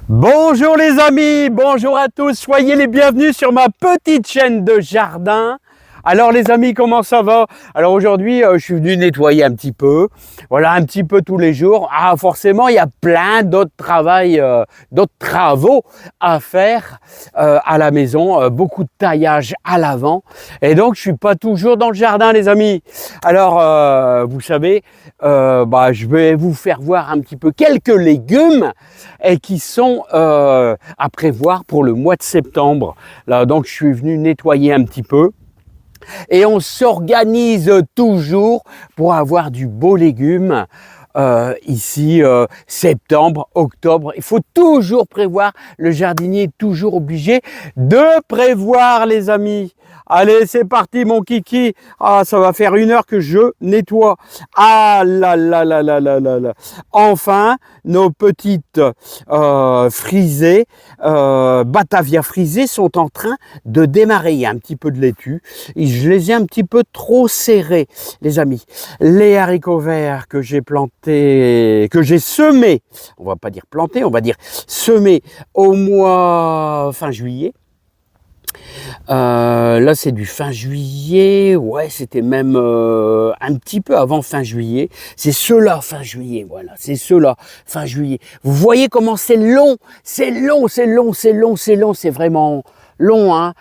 Bonjour les amis, bonjour à tous, soyez les bienvenus sur ma petite chaîne de jardin. Alors les amis, comment ça va? Alors aujourd'hui, je suis venu nettoyer un petit peu, voilà, un petit peu tous les jours. Ah, forcément, il y a plein d'autres travaux à faire à la maison, beaucoup de taillage à l'avant. Et donc, je suis pas toujours dans le jardin, les amis. Alors, vous savez, je vais vous faire voir un petit peu quelques légumes et qui sont à prévoir pour le mois de septembre. Là, donc, je suis venu nettoyer un petit peu. Et on s'organise toujours pour avoir du beau légume. Ici, septembre, octobre, il faut toujours prévoir. Le jardinier est toujours obligé de prévoir, les amis. Allez, c'est parti, mon kiki. Ah, ça va faire 1 heure que je nettoie. Ah là là là là là là là. Enfin, nos petites frisées, Batavia frisées sont en train de démarrer. Il y a un petit peu de laitue. Et je les ai un petit peu trop serrés, les amis. Les haricots verts que j'ai plantés, que j'ai semés, on va pas dire plantés, on va dire semés au mois fin juillet. Là, c'est du fin juillet. Ouais, c'était même un petit peu avant fin juillet. C'est ceux-là, fin juillet. Voilà, c'est ceux-là, fin juillet. Vous voyez comment c'est long, c'est long, c'est long, c'est long, c'est long. C'est vraiment long, hein.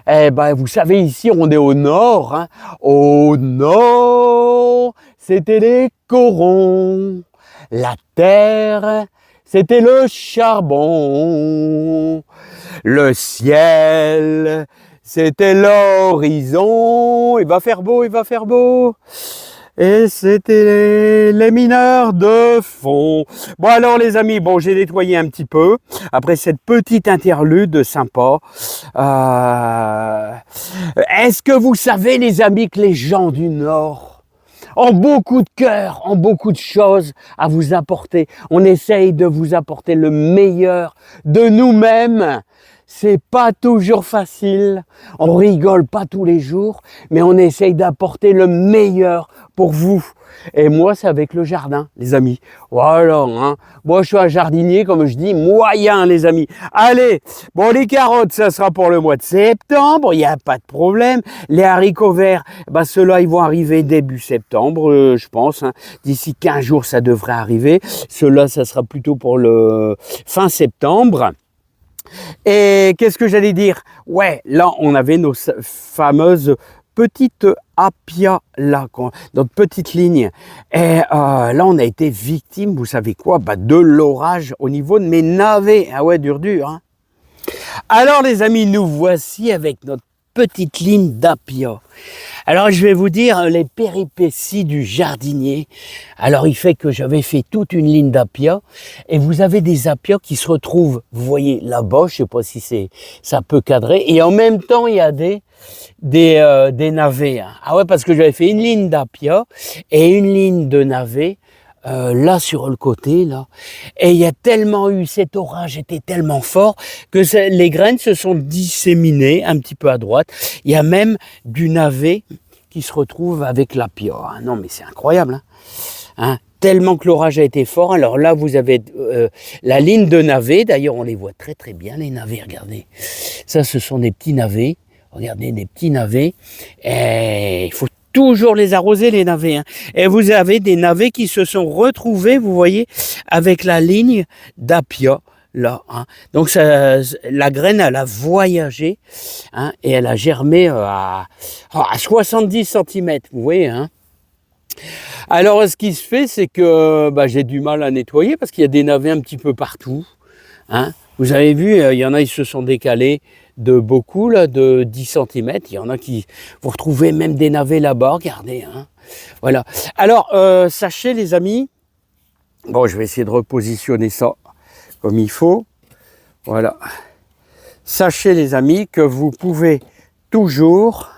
Eh ben, vous savez, ici, on est au nord. Hein. Au nord, c'était les corons. La terre, c'était le charbon. Le ciel, c'était l'horizon. Il va faire beau, il va faire beau. Et c'était les mineurs de fond. Bon alors les amis, bon j'ai nettoyé un petit peu. Après cette petite interlude sympa. Est-ce que vous savez les amis que les gens du Nord ont beaucoup de cœur, ont beaucoup de choses à vous apporter. On essaye de vous apporter le meilleur de nous-mêmes. C'est pas toujours facile, on rigole pas tous les jours, mais on essaye d'apporter le meilleur pour vous. Et moi, c'est avec le jardin, les amis. Voilà, hein. Moi, je suis un jardinier, comme je dis, moyen, les amis. Allez, bon, les carottes, ça sera pour le mois de septembre, il n'y a pas de problème. Les haricots verts, ceux-là, ils vont arriver début septembre, je pense. Hein. D'ici 15 jours, ça devrait arriver. Ceux-là, ça sera plutôt pour le fin septembre. Et qu'est-ce que j'allais dire? Ouais, là, on avait nos fameuses petites apia, là, notre petite ligne. Et là, on a été victime, vous savez quoi? De l'orage au niveau de mes navets. Ah ouais, dur, hein. Alors, les amis, nous voici avec notre petite ligne d'apia. Alors, je vais vous dire les péripéties du jardinier. Alors, il fait que j'avais fait toute une ligne d'apia et vous avez des apias qui se retrouvent, vous voyez, là-bas, je ne sais pas si ça peut cadrer. Et en même temps, il y a des navets. Hein. Ah ouais, parce que j'avais fait une ligne d'apia et une ligne de navets. Là sur le côté là, et il y a tellement eu, cet orage était tellement fort que les graines se sont disséminées un petit peu à droite. Il y a même du navet qui se retrouve avec l'apia. Ah, non mais c'est incroyable, hein. Hein, tellement que l'orage a été fort. Alors là vous avez la ligne de navets, d'ailleurs on les voit très très bien les navets, regardez. Ça ce sont des petits navets, regardez des petits navets, et il faut toujours les arroser, les navets. Hein. Et vous avez des navets qui se sont retrouvés, vous voyez, avec la ligne d'apia. Là, hein. Donc ça, la graine, elle a voyagé, hein, et elle a germé à 70 cm, vous voyez. Hein. Alors ce qui se fait, c'est que j'ai du mal à nettoyer parce qu'il y a des navets un petit peu partout. Hein. Vous avez vu, il y en a, ils se sont décalés de beaucoup, là, de 10 cm. Il y en a qui... Vous retrouvez même des navets là-bas, regardez. Hein. Voilà. Alors, sachez, les amis... Bon, je vais essayer de repositionner ça comme il faut. Voilà. Sachez, les amis, que vous pouvez toujours...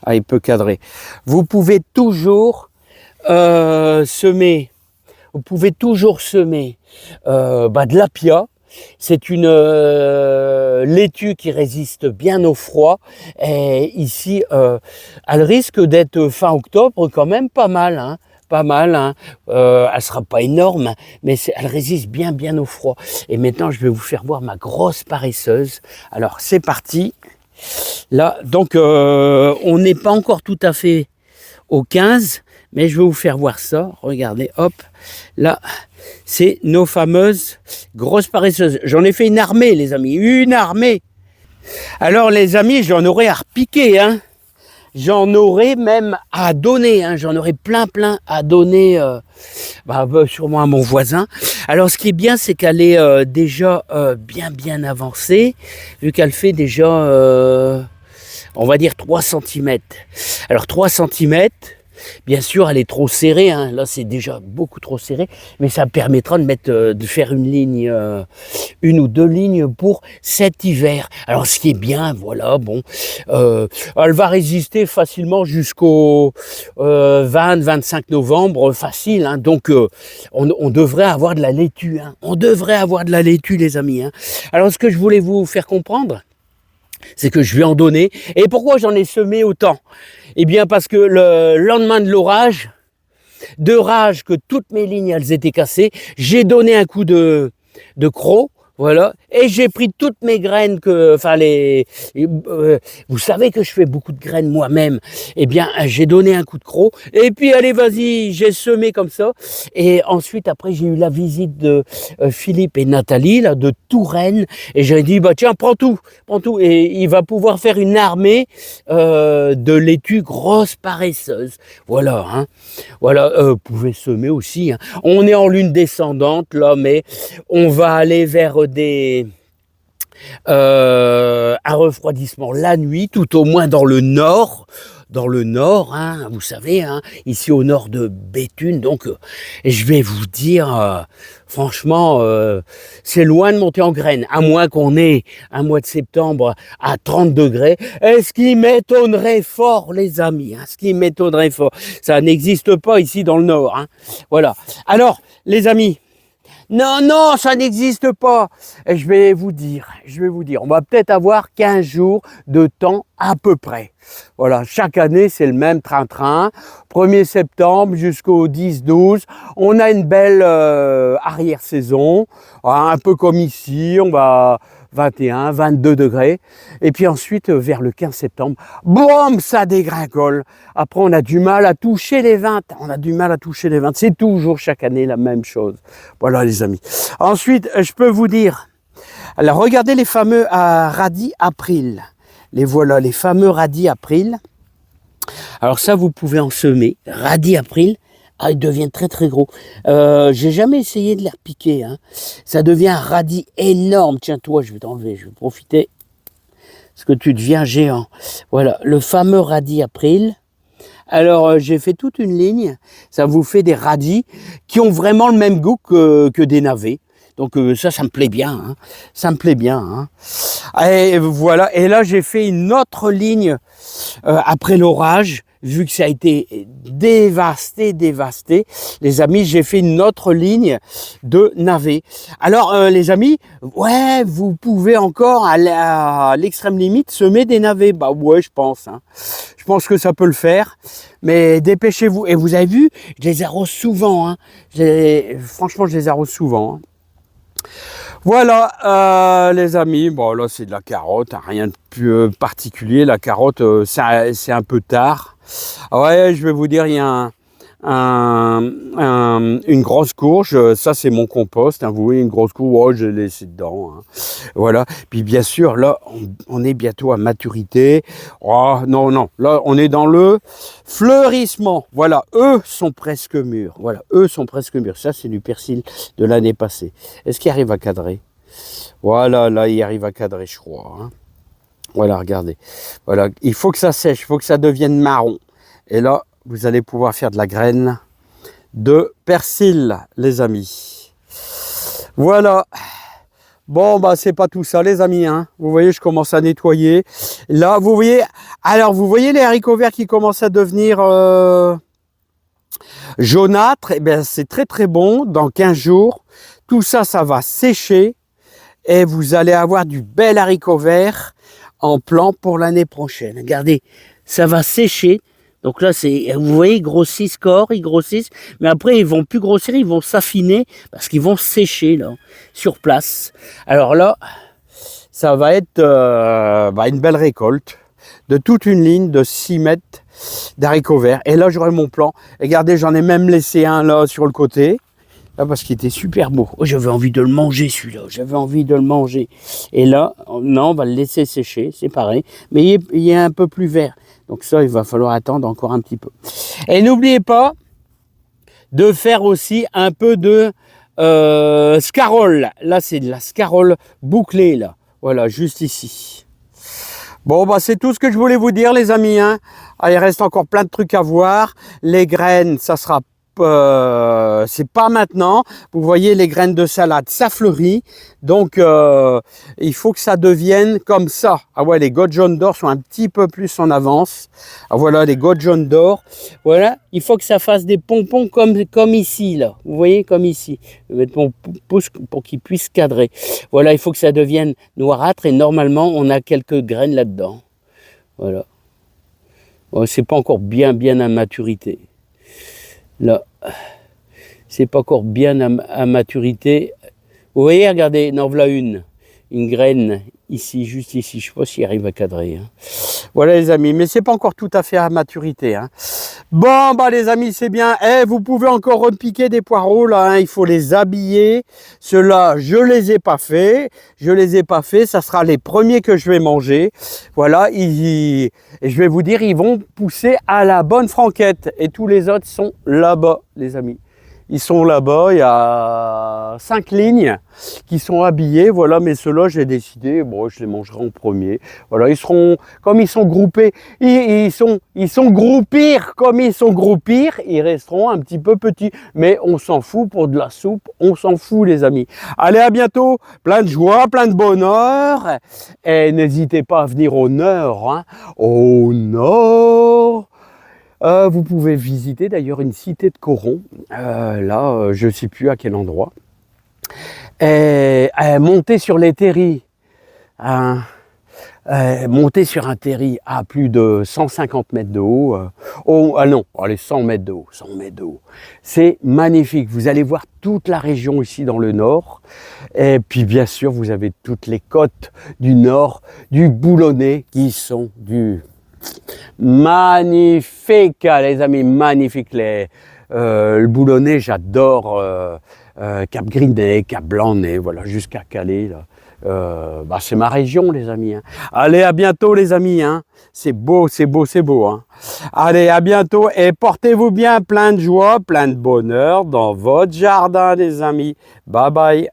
Ah, il peut cadrer. Vous pouvez toujours semer... Vous pouvez toujours semer de l'apia. C'est une laitue qui résiste bien au froid. Et ici, elle risque d'être fin octobre quand même pas mal. Hein, pas mal, hein. Elle sera pas énorme, mais elle résiste bien au froid. Et maintenant, je vais vous faire voir ma grosse paresseuse. Alors, c'est parti. Là, donc, on n'est pas encore tout à fait au 15, mais je vais vous faire voir ça. Regardez, hop, là, c'est nos fameuses grosses paresseuses. J'en ai fait une armée, les amis, une armée. Alors, les amis, j'en aurais à repiquer, hein. J'en aurais même à donner, hein. J'en aurais plein à donner, sûrement à mon voisin. Alors, ce qui est bien, c'est qu'elle est déjà bien avancée, vu qu'elle fait déjà, on va dire 3 cm. Alors, 3 cm, bien sûr, elle est trop serrée, hein. Là, c'est déjà beaucoup trop serré, mais ça permettra de mettre, de faire une ligne, une ou deux lignes pour cet hiver. Alors, ce qui est bien, voilà, bon, elle va résister facilement jusqu'au 20-25 novembre, facile, hein. Donc, on devrait avoir de la laitue, hein. On devrait avoir de la laitue, les amis, hein. Alors, ce que je voulais vous faire comprendre, c'est que je vais en donner. Et pourquoi j'en ai semé autant? Eh bien, parce que le lendemain de l'orage, de rage que toutes mes lignes, elles étaient cassées, j'ai donné un coup de croc, voilà, et j'ai pris toutes mes graines vous savez que je fais beaucoup de graines moi-même. Eh bien, j'ai donné un coup de croc, et puis allez, vas-y, j'ai semé comme ça. Et ensuite, après, j'ai eu la visite de Philippe et Nathalie, là, de Touraine, et j'ai dit, bah tiens, prends tout, et il va pouvoir faire une armée de laitue grosse paresseuse. Voilà, hein. Voilà, vous pouvez semer aussi, hein. On est en lune descendante, là, mais on va aller vers un refroidissement la nuit, tout au moins dans le nord, hein, vous savez, hein, ici au nord de Béthune. Donc, je vais vous dire, franchement, c'est loin de monter en graines, à moins qu'on ait un mois de septembre à 30 degrés. Et ce qui m'étonnerait fort, les amis, hein, ce qui m'étonnerait fort, ça n'existe pas ici dans le nord, hein. Voilà. Alors, les amis, non, ça n'existe pas. Et je vais vous dire, on va peut-être avoir 15 jours de temps à peu près. Voilà, chaque année, c'est le même train-train. 1er septembre jusqu'au 10-12, on a une belle arrière-saison, un peu comme ici, on va 21, 22 degrés. Et puis ensuite, vers le 15 septembre, boum, ça dégringole. Après, on a du mal à toucher les 20. C'est toujours chaque année la même chose. Voilà, les amis. Ensuite, je peux vous dire, alors regardez les fameux radis April. Les voilà, les fameux radis April. Alors ça, vous pouvez en semer. Radis April. Ah, ils deviennent très gros. J'ai jamais essayé de les repiquer, hein. Ça devient un radis énorme. Tiens, toi, je vais t'enlever, je vais profiter. Parce que tu deviens géant. Voilà, le fameux radis April. Alors, j'ai fait toute une ligne. Ça vous fait des radis qui ont vraiment le même goût que des navets. Donc ça me plaît bien, hein. Ça me plaît bien, hein. Et voilà. Et là, j'ai fait une autre ligne après l'orage. Vu que ça a été dévasté, les amis, j'ai fait une autre ligne de navets. Alors, les amis, ouais, vous pouvez encore à l'extrême limite semer des navets. Bah ouais, je pense, hein. Je pense que ça peut le faire, mais dépêchez-vous. Et vous avez vu, je les arrose souvent, hein. Franchement, je les arrose souvent, hein. Voilà, les amis, bon là c'est de la carotte, hein, rien de plus particulier. La carotte, c'est un peu tard. Ouais, je vais vous dire, il y a une grosse courge, ça c'est mon compost, hein, vous voyez une grosse courge, oh, je l'ai laissé dedans, hein. Voilà, puis bien sûr là on est bientôt à maturité. Oh non, là on est dans le fleurissement. Voilà, eux sont presque mûrs. Ça c'est du persil de l'année passée. Est-ce qu'il arrive à cadrer? Voilà, là il arrive à cadrer, je crois, hein. Voilà, regardez, voilà, il faut que ça sèche, il faut que ça devienne marron, et là vous allez pouvoir faire de la graine de persil, les amis. Voilà. Bon, bah, c'est pas tout ça, les amis, hein. Vous voyez, je commence à nettoyer. Là, vous voyez, alors, vous voyez les haricots verts qui commencent à devenir jaunâtres. Eh bien, c'est très bon. Dans 15 jours, tout ça, ça va sécher. Et vous allez avoir du bel haricot vert en plan pour l'année prochaine. Regardez, ça va sécher. Donc là, vous voyez, ils grossissent corps, ils grossissent, mais après, ils vont plus grossir, ils vont s'affiner parce qu'ils vont sécher là, sur place. Alors là, ça va être une belle récolte de toute une ligne de 6 mètres d'haricots verts. Et là, j'aurai mon plan. Et regardez, j'en ai même laissé un là sur le côté. Là, parce qu'il était super beau. Oh, j'avais envie de le manger celui-là. J'avais envie de le manger. Et là, non, on va le laisser sécher. C'est pareil. Mais il est un peu plus vert. Donc ça, il va falloir attendre encore un petit peu. Et n'oubliez pas de faire aussi un peu de scarole. Là, c'est de la scarole bouclée, là. Voilà, juste ici. Bon, bah, c'est tout ce que je voulais vous dire, les amis. Hein. Ah, il reste encore plein de trucs à voir. Les graines, ça sera c'est pas maintenant. Vous voyez, les graines de salade, ça fleurit. Donc, il faut que ça devienne comme ça. Ah ouais, les godes jaunes d'or sont un petit peu plus en avance. Ah voilà, les godes jaunes d'or. Voilà, il faut que ça fasse des pompons comme ici, là. Vous voyez, comme ici. Je vais mettre mon pouce pour qu'ils puissent cadrer. Voilà, il faut que ça devienne noirâtre. Et normalement, on a quelques graines là-dedans. Voilà. Bon, c'est pas encore bien à maturité. Là, c'est pas encore bien à maturité. Vous voyez, regardez, en voilà une graine ici, juste ici. Je sais pas s'il arrive à cadrer. Hein. Voilà les amis, mais c'est pas encore tout à fait à maturité. Hein. Bon, bah les amis, c'est bien. Vous pouvez encore repiquer des poireaux là. Hein. Il faut les habiller. Ceux-là, je les ai pas fait. Ça sera les premiers que je vais manger. Voilà. Et je vais vous dire, ils vont pousser à la bonne franquette. Et tous les autres sont là-bas, les amis. Ils sont là-bas, il y a 5 lignes qui sont habillées, voilà, mais ceux-là, j'ai décidé, bon, je les mangerai en premier. Voilà, ils seront, comme ils sont groupés, ils sont groupir, comme ils sont groupir, ils resteront un petit peu petits. Mais on s'en fout pour de la soupe, on s'en fout, les amis. Allez, à bientôt, plein de joie, plein de bonheur, et n'hésitez pas à venir au nord, hein, au nord. Vous pouvez visiter d'ailleurs une cité de corons, je ne sais plus à quel endroit. Monter sur les terris, hein, monter sur un terri à plus de 150 mètres de haut, allez, 100 mètres de haut, 100 mètres de haut. C'est magnifique, vous allez voir toute la région ici dans le nord, et puis bien sûr vous avez toutes les côtes du nord, du Boulonnais, qui sont magnifique, les amis, magnifique. Le Boulonnais, j'adore. Cap Grinet, Cap Blanc-Nez, voilà, jusqu'à Calais. Là. C'est ma région, les amis. Hein. Allez, à bientôt, les amis. Hein. C'est beau, c'est beau, c'est beau. Hein. Allez, à bientôt et portez-vous bien, plein de joie, plein de bonheur dans votre jardin, les amis. Bye bye.